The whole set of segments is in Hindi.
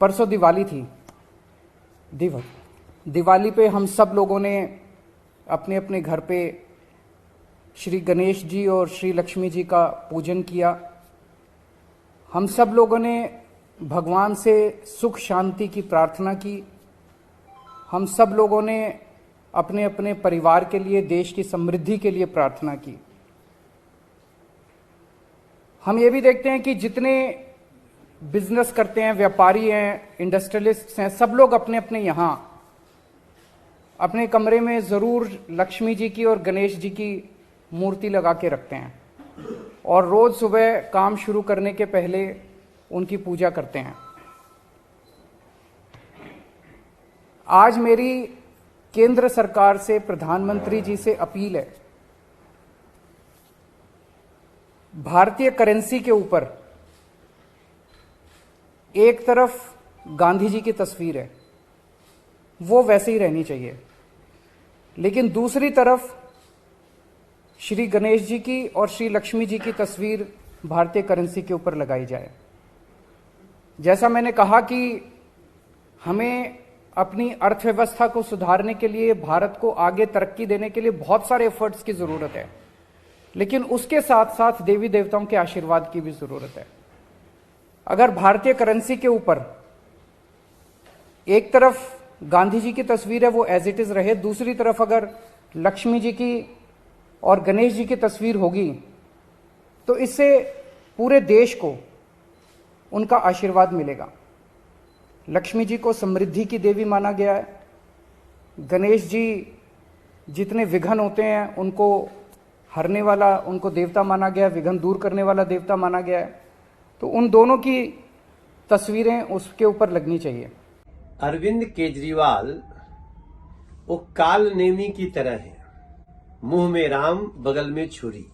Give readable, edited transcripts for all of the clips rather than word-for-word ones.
परसों दिवाली थी। दिवाली पे हम सब लोगों ने अपने अपने घर पे श्री गणेश जी और श्री लक्ष्मी जी का पूजन किया। हम सब लोगों ने भगवान से सुख शांति की प्रार्थना की। हम सब लोगों ने अपने अपने परिवार के लिए, देश की समृद्धि के लिए प्रार्थना की। हम ये भी देखते हैं कि जितने बिजनेस करते हैं, व्यापारी हैं, इंडस्ट्रियलिस्ट्स हैं, सब लोग अपने अपने यहाँ अपने कमरे में जरूर लक्ष्मी जी की और गणेश जी की मूर्ति लगा के रखते हैं और रोज सुबह काम शुरू करने के पहले उनकी पूजा करते हैं। आज मेरी केंद्र सरकार से, प्रधानमंत्री जी से अपील है, भारतीय करेंसी के ऊपर एक तरफ गांधी जी की तस्वीर है, वो वैसे ही रहनी चाहिए, लेकिन दूसरी तरफ श्री गणेश जी की और श्री लक्ष्मी जी की तस्वीर भारतीय करेंसी के ऊपर लगाई जाए। जैसा मैंने कहा कि हमें अपनी अर्थव्यवस्था को सुधारने के लिए, भारत को आगे तरक्की देने के लिए बहुत सारे एफर्ट्स की जरूरत है, लेकिन उसके साथ साथ देवी देवताओं के आशीर्वाद की भी जरूरत है। अगर भारतीय करेंसी के ऊपर एक तरफ गांधी जी की तस्वीर है, वो एज इट इज रहे, दूसरी तरफ अगर लक्ष्मी जी की और गणेश जी की तस्वीर होगी, तो इससे पूरे देश को उनका आशीर्वाद मिलेगा। लक्ष्मी जी को समृद्धि की देवी माना गया है। गणेश जी जितने विघ्न होते हैं उनको हरने वाला, उनको देवता माना गया है, विघ्न दूर करने वाला देवता माना गया है। तो उन दोनों की तस्वीरें उसके ऊपर लगनी चाहिए। अरविंद केजरीवाल वो काल नेमी की तरह है, मुंह में राम बगल में छुरी।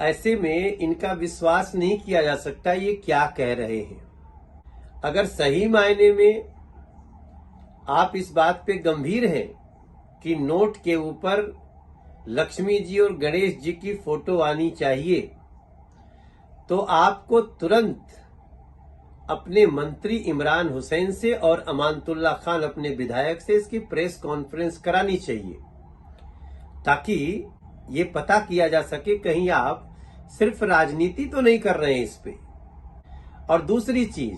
ऐसे में इनका विश्वास नहीं किया जा सकता ये क्या कह रहे हैं। अगर सही मायने में आप इस बात पे गंभीर हैं कि नोट के ऊपर लक्ष्मी जी और गणेश जी की फोटो आनी चाहिए, तो आपको तुरंत अपने मंत्री इमरान हुसैन से और अमानतुल्लाह खान अपने विधायक से इसकी प्रेस कॉन्फ्रेंस करानी चाहिए, ताकि ये पता किया जा सके कहीं आप सिर्फ राजनीति तो नहीं कर रहे हैं इस पे। और दूसरी चीज,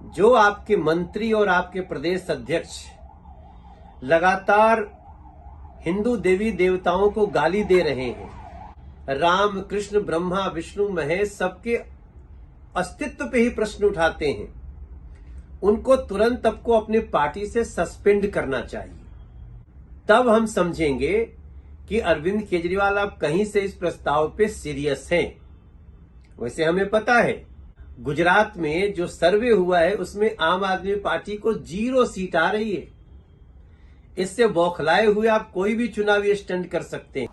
जो आपके मंत्री और आपके प्रदेश अध्यक्ष लगातार हिंदू देवी देवताओं को गाली दे रहे हैं, राम कृष्ण ब्रह्मा विष्णु महेश सबके अस्तित्व पे ही प्रश्न उठाते हैं, उनको तुरंत आपको अपनी पार्टी से सस्पेंड करना चाहिए। तब हम समझेंगे कि अरविंद केजरीवाल आप कहीं से इस प्रस्ताव पे सीरियस हैं। वैसे हमें पता है गुजरात में जो सर्वे हुआ है उसमें आम आदमी पार्टी को 0 सीट आ रही है। इससे बौखलाए हुए आप कोई भी चुनावी स्टंट कर सकते हैं।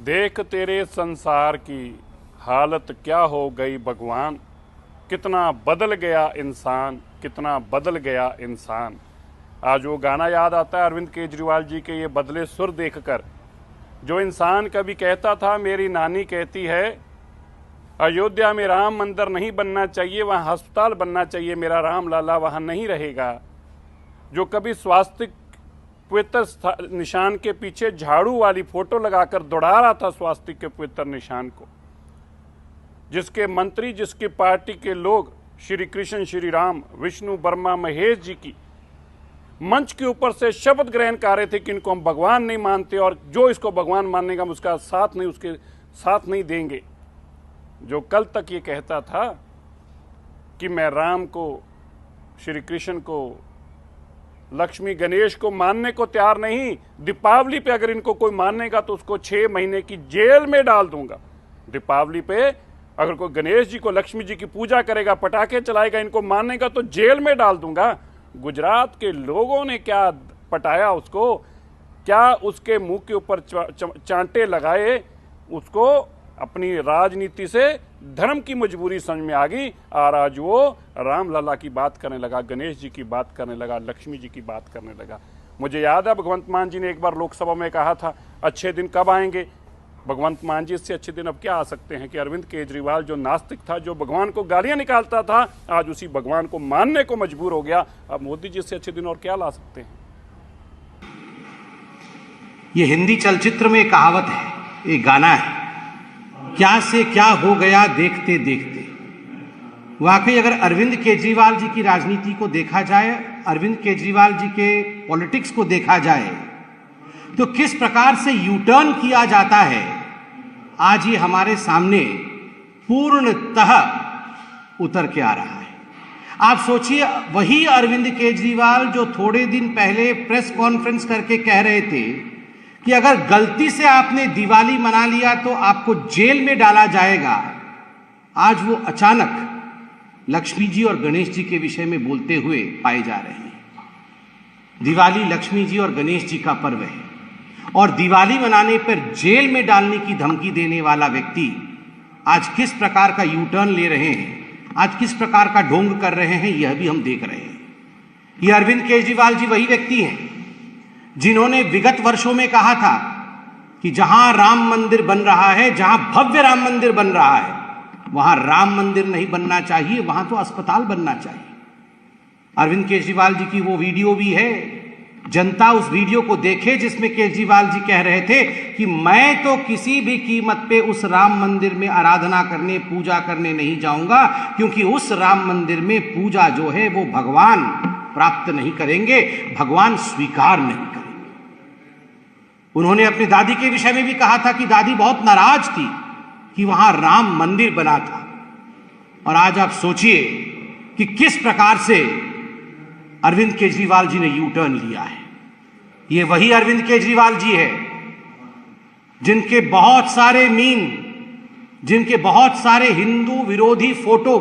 देख तेरे संसार की हालत क्या हो गई भगवान, कितना बदल गया इंसान, कितना बदल गया इंसान। आज वो गाना याद आता है अरविंद केजरीवाल जी के ये बदले सुर देखकर। जो इंसान कभी कहता था, मेरी नानी कहती है अयोध्या में राम मंदिर नहीं बनना चाहिए, वहाँ अस्पताल बनना चाहिए, मेरा राम लाला वहाँ नहीं रहेगा। जो कभी स्वास्तिक पवित्र निशान के पीछे झाड़ू वाली फोटो लगाकर दौड़ा रहा था स्वास्तिक के पवित्र निशान को, जिसके मंत्री, जिसकी पार्टी के लोग श्री कृष्ण, श्री राम, विष्णु, ब्रह्मा, महेश जी की मंच के ऊपर से शपथ ग्रहण कर रहे थे कि इनको हम भगवान नहीं मानते और जो इसको भगवान मानेगा हम उसका साथ नहीं, उसके साथ नहीं देंगे। जो कल तक ये कहता था कि मैं राम को, श्री कृष्ण को, लक्ष्मी गणेश को मानने को तैयार नहीं, दीपावली पे अगर इनको कोई मानेगा तो उसको 6 महीने की जेल में डाल दूंगा। दीपावली पे अगर कोई गणेश जी को, लक्ष्मी जी की पूजा करेगा, पटाखे चलाएगा, इनको मानेगा तो जेल में डाल दूंगा। गुजरात के लोगों ने क्या पटाया उसको, क्या उसके मुंह के ऊपर चांटे लगाए, उसको अपनी राजनीति से धर्म की मजबूरी समझ में आ गई और आज वो राम लला की बात करने लगा, गणेश जी की बात करने लगा, लक्ष्मी जी की बात करने लगा। मुझे याद है भगवंत मान जी ने एक बार लोकसभा में कहा था अच्छे दिन कब आएंगे, भगवंत मान जी, इससे अच्छे दिन अब क्या आ सकते हैं कि अरविंद केजरीवाल जो नास्तिक था, जो भगवान को गालियां निकालता था, आज उसी भगवान को मानने को मजबूर हो गया। अब मोदी जी से अच्छे दिन और क्या ला सकते हैं? ये हिंदी चलचित्र में एक कहावत है, एक गाना है, क्या से क्या हो गया देखते देखते। वाकई अगर अरविंद केजरीवाल जी की राजनीति को देखा जाए, अरविंद केजरीवाल जी के पॉलिटिक्स को देखा जाए, तो किस प्रकार से यू टर्न किया जाता है, आज ये हमारे सामने पूर्णतः उतर के आ रहा है। आप सोचिए, वही अरविंद केजरीवाल जो थोड़े दिन पहले प्रेस कॉन्फ्रेंस करके कह रहे थे कि अगर गलती से आपने दिवाली मना लिया तो आपको जेल में डाला जाएगा, आज वो अचानक लक्ष्मी जी और गणेश जी के विषय में बोलते हुए पाए जा रहे हैं। दिवाली लक्ष्मी जी और गणेश जी का पर्व है और दिवाली मनाने पर जेल में डालने की धमकी देने वाला व्यक्ति आज किस प्रकार का यू टर्न ले रहे हैं, आज किस प्रकार का ढोंग कर रहे हैं, यह भी हम देख रहे हैं। ये अरविंद केजरीवाल जी वही व्यक्ति हैं जिन्होंने विगत वर्षों में कहा था कि जहां राम मंदिर बन रहा है, जहां भव्य राम मंदिर बन रहा है, वहां राम मंदिर नहीं बनना चाहिए, वहां तो अस्पताल बनना चाहिए। अरविंद केजरीवाल जी की वो वीडियो भी है, जनता उस वीडियो को देखे जिसमें केजरीवाल जी कह रहे थे कि मैं तो किसी भी कीमत पे उस राम मंदिर में आराधना करने, पूजा करने नहीं जाऊंगा, क्योंकि उस राम मंदिर में पूजा जो है वो भगवान प्राप्त नहीं करेंगे, भगवान स्वीकार नहीं करेंगे। उन्होंने अपनी दादी के विषय में भी कहा था कि दादी बहुत नाराज थी कि वहां राम मंदिर बना था। और आज आप सोचिए कि किस प्रकार से अरविंद केजरीवाल जी ने यू टर्न लिया है। ये वही अरविंद केजरीवाल जी है जिनके बहुत सारे मीम, जिनके बहुत सारे हिंदू विरोधी फोटो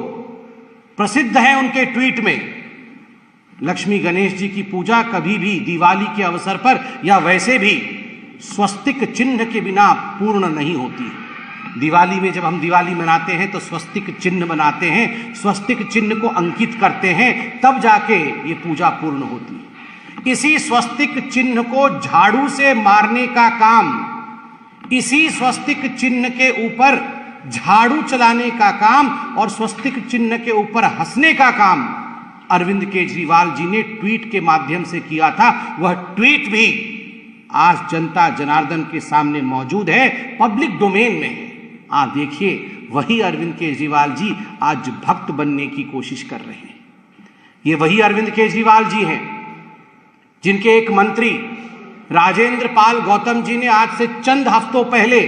प्रसिद्ध हैं उनके ट्वीट में। लक्ष्मी गणेश जी की पूजा कभी भी दिवाली के अवसर पर या वैसे भी स्वस्तिक चिन्ह के बिना पूर्ण नहीं होती। दिवाली में जब हम दिवाली मनाते हैं तो स्वस्तिक चिन्ह बनाते हैं, स्वस्तिक चिन्ह को अंकित करते हैं, तब जाके ये पूजा पूर्ण होती है। इसी स्वस्तिक चिन्ह को झाड़ू से मारने का काम, इसी स्वस्तिक चिन्ह के ऊपर झाड़ू चलाने का काम और स्वस्तिक चिन्ह के ऊपर हंसने का काम अरविंद केजरीवाल जी ने ट्वीट के माध्यम से किया था। वह ट्वीट भी आज जनता जनार्दन के सामने मौजूद है, पब्लिक डोमेन में है। आप देखिए, वही अरविंद केजरीवाल जी आज भक्त बनने की कोशिश कर रहे हैं। ये वही अरविंद केजरीवाल जी हैं जिनके एक मंत्री राजेंद्र पाल गौतम जी ने आज से चंद हफ्तों पहले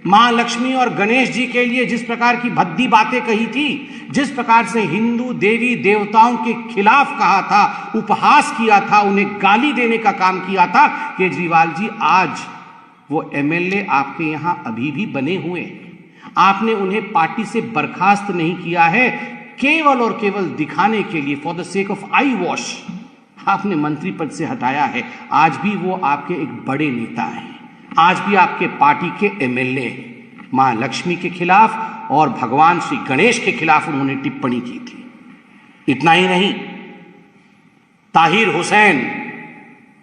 मां लक्ष्मी और गणेश जी के लिए जिस प्रकार की भद्दी बातें कही थी, जिस प्रकार से हिंदू देवी देवताओं के खिलाफ कहा था, उपहास किया था, उन्हें गाली देने का काम किया था, केजरीवाल जी आज वो एमएलए आपके यहां अभी भी बने हुए हैं। आपने उन्हें पार्टी से बर्खास्त नहीं किया है, केवल और केवल दिखाने के लिए, for the sake of I wash, आपने मंत्री पद से हटाया है। आज भी वो आपके एक बड़े नेता हैं, आज भी आपके पार्टी के एमएलए हैं। मां लक्ष्मी के खिलाफ और भगवान श्री गणेश के खिलाफ उन्होंने टिप्पणी की थी। इतना ही नहीं, ताहिर हुसैन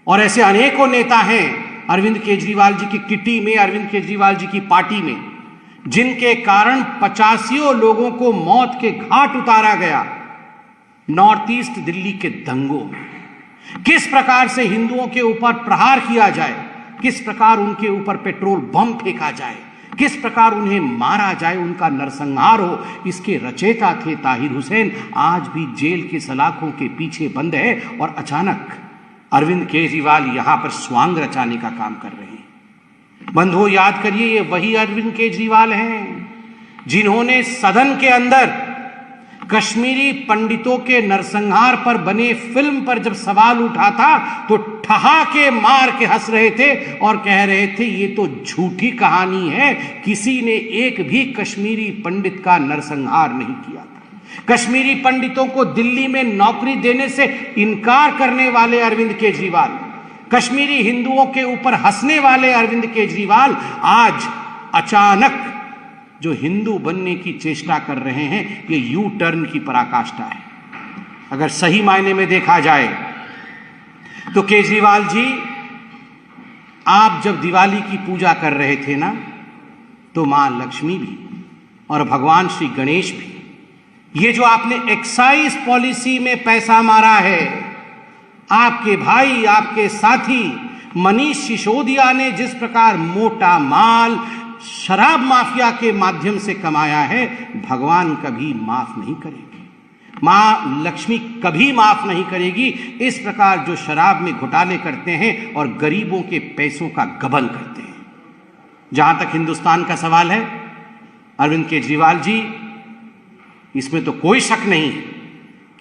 और ऐसे अनेकों नेता हैं अरविंद केजरीवाल जी की किटी में, अरविंद केजरीवाल जी की पार्टी में, जिनके कारण 85 लोगों को मौत के घाट उतारा गया नॉर्थ ईस्ट दिल्ली के दंगों में। किस प्रकार से हिंदुओं के ऊपर प्रहार किया जाए, किस प्रकार उनके ऊपर पेट्रोल बम फेंका जाए, किस प्रकार उन्हें मारा जाए, उनका नरसंहार हो, इसके रचयिता थे ताहिर हुसैन। आज भी जेल के सलाखों के पीछे बंद है और अचानक अरविंद केजरीवाल यहां पर स्वांग रचाने का काम कर रहे हैं। बंधुओं, याद करिए, ये वही अरविंद केजरीवाल हैं जिन्होंने सदन के अंदर कश्मीरी पंडितों के नरसंहार पर बने फिल्म पर जब सवाल उठा था तो ठहाके मार के हंस रहे थे और कह रहे थे ये तो झूठी कहानी है, किसी ने एक भी कश्मीरी पंडित का नरसंहार नहीं किया था। कश्मीरी पंडितों को दिल्ली में नौकरी देने से इनकार करने वाले अरविंद केजरीवाल, कश्मीरी हिंदुओं के ऊपर हंसने वाले अरविंद केजरीवाल आज अचानक जो हिंदू बनने की चेष्टा कर रहे हैं, ये यू टर्न की पराकाष्ठा है। अगर सही मायने में देखा जाए तो केजरीवाल जी, आप जब दिवाली की पूजा कर रहे थे ना, तो मां लक्ष्मी भी और भगवान श्री गणेश भी। ये जो आपने एक्साइज पॉलिसी में पैसा मारा है, आपके भाई, आपके साथी मनीष सिसोदिया ने जिस प्रकार मोटा माल शराब माफिया के माध्यम से कमाया है, भगवान कभी माफ नहीं करेगी, मां लक्ष्मी कभी माफ नहीं करेगी। इस प्रकार जो शराब में घोटाले करते हैं और गरीबों के पैसों का गबन करते हैं। जहां तक हिंदुस्तान का सवाल है, अरविंद केजरीवाल जी, इसमें तो कोई शक नहीं है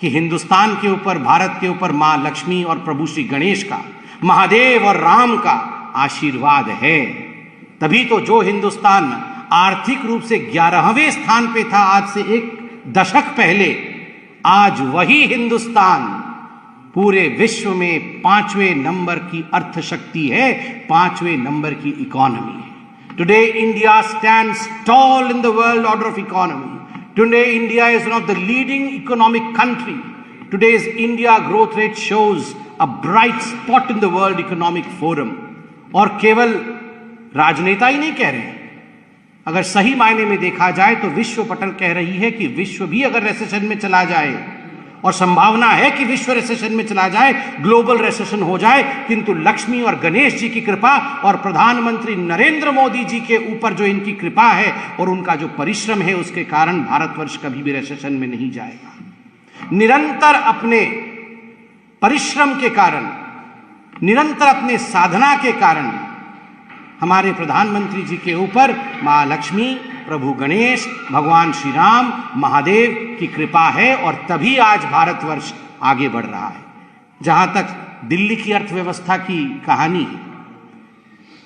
कि हिंदुस्तान के ऊपर, भारत के ऊपर मां लक्ष्मी और प्रभु श्री गणेश का, महादेव और राम का आशीर्वाद है। तभी तो जो हिंदुस्तान आर्थिक रूप से 11वें स्थान पे था आज से एक दशक पहले, आज वही हिंदुस्तान पूरे विश्व में 5वें नंबर की अर्थशक्ति है, 5वें नंबर की इकोनॉमी है। Today India stands tall in the world order of economy. Today India is one of the leading economic country. Today's India growth rate shows a bright spot in the World Economic Forum. और केवल राजनेता ही नहीं कह रहे हैं, अगर सही मायने में देखा जाए तो विश्व पटल कह रही है कि विश्व भी अगर रिसेशन में चला जाए, और संभावना है कि विश्व रिसेशन में चला जाए, ग्लोबल रिसेशन हो जाए, किंतु लक्ष्मी और गणेश जी की कृपा और प्रधानमंत्री नरेंद्र मोदी जी के ऊपर जो इनकी कृपा है और उनका जो परिश्रम है, उसके कारण भारतवर्ष कभी भी रिसेशन में नहीं जाएगा। निरंतर अपने परिश्रम के कारण, निरंतर अपने साधना के कारण हमारे प्रधानमंत्री जी के ऊपर मां लक्ष्मी, प्रभु गणेश, भगवान श्री राम, महादेव की कृपा है, और तभी आज भारतवर्ष आगे बढ़ रहा है। जहां तक दिल्ली की अर्थव्यवस्था की कहानी है,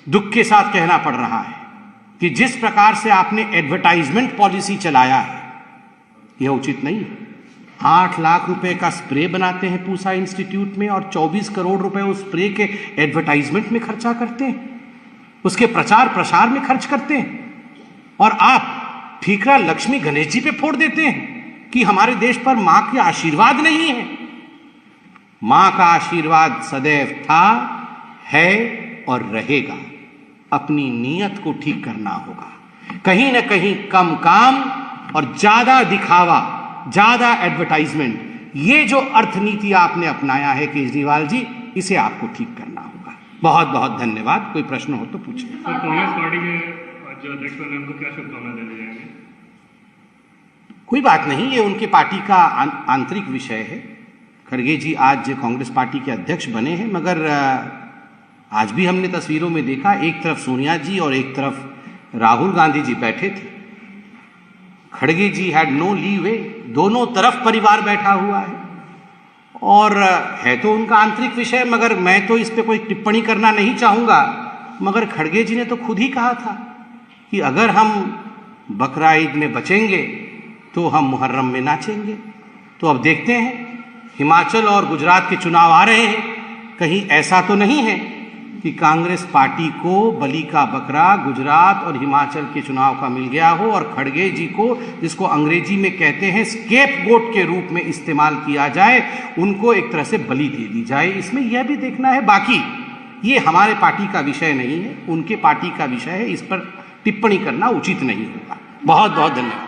दुख के साथ कहना पड़ रहा है कि जिस प्रकार से आपने एडवर्टाइजमेंट पॉलिसी चलाया है, यह उचित नहीं है। 8 लाख रुपए का स्प्रे बनाते हैं पूसा इंस्टीट्यूट में और 24 करोड़ रुपए उस स्प्रे के एडवर्टाइजमेंट में खर्चा करते हैं, उसके प्रचार प्रसार में खर्च करते हैं, और आप ठीकरा लक्ष्मी गणेश जी पे फोड़ देते हैं कि हमारे देश पर मां का आशीर्वाद नहीं है। मां का आशीर्वाद सदैव था, है और रहेगा। अपनी नीयत को ठीक करना होगा। कहीं ना कहीं कम काम और ज्यादा दिखावा, ज्यादा एडवर्टाइजमेंट, ये जो अर्थनीति आपने अपनाया है केजरीवाल जी, इसे आपको ठीक करना होगा। बहुत बहुत धन्यवाद। कोई प्रश्न हो तो पूछिए। कांग्रेस पार्टी के जो अध्यक्ष बने उनको क्या शुभकामनाएं देने जाएंगे? कोई बात नहीं, ये उनके पार्टी का आंतरिक विषय है। खड़गे जी आज कांग्रेस पार्टी के अध्यक्ष बने हैं, मगर आज भी हमने तस्वीरों में देखा, एक तरफ सोनिया जी और एक तरफ राहुल गांधी जी बैठे थे। खड़गे जी हैड नो लीवे, दोनों तरफ परिवार बैठा हुआ है, और है तो उनका आंतरिक विषय, मगर मैं तो इस पे कोई टिप्पणी करना नहीं चाहूंगा। मगर खड़गे जी ने तो खुद ही कहा था कि अगर हम बकरा ईद में बचेंगे तो हम मुहर्रम में नाचेंगे। तो अब देखते हैं, हिमाचल और गुजरात के चुनाव आ रहे हैं, कहीं ऐसा तो नहीं है कि कांग्रेस पार्टी को बलि का बकरा गुजरात और हिमाचल के चुनाव का मिल गया हो और खड़गे जी को, जिसको अंग्रेजी में कहते हैं स्केपगोट के रूप में इस्तेमाल किया जाए, उनको एक तरह से बलि दे दी जाए। इसमें यह भी देखना है। बाकी ये हमारे पार्टी का विषय नहीं है, उनके पार्टी का विषय है, इस पर टिप्पणी करना उचित नहीं होगा। बहुत बहुत धन्यवाद।